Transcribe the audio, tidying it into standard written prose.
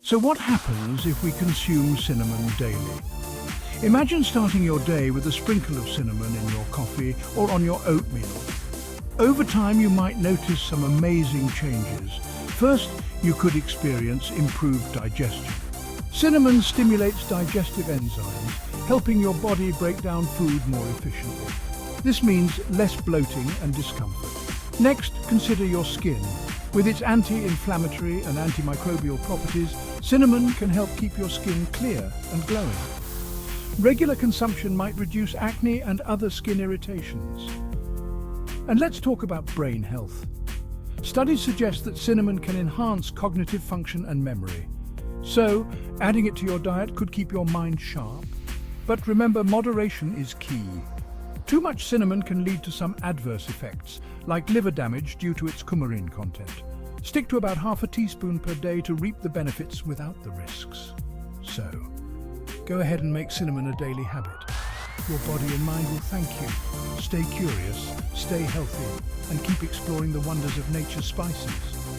So what happens if we consume cinnamon daily? Imagine starting your day with a sprinkle of cinnamon in your coffee or on your oatmeal. Over time, you might notice some amazing changes. First, you could experience improved digestion. Cinnamon stimulates digestive enzymes, helping your body break down food more efficiently. This means less bloating and discomfort. Next, consider your skin. With its anti-inflammatory and antimicrobial properties, cinnamon can help keep your skin clear and glowing. Regular consumption might reduce acne and other skin irritations. And let's talk about brain health. Studies suggest that cinnamon can enhance cognitive function and memory. So, adding it to your diet could keep your mind sharp. But remember, moderation is key. Too much cinnamon can lead to some adverse effects, like liver damage due to its coumarin content. Stick to about half a teaspoon per day to reap the benefits without the risks. So, go ahead and make cinnamon a daily habit. Your body and mind will thank you. Stay curious, stay healthy, and keep exploring the wonders of nature's spices.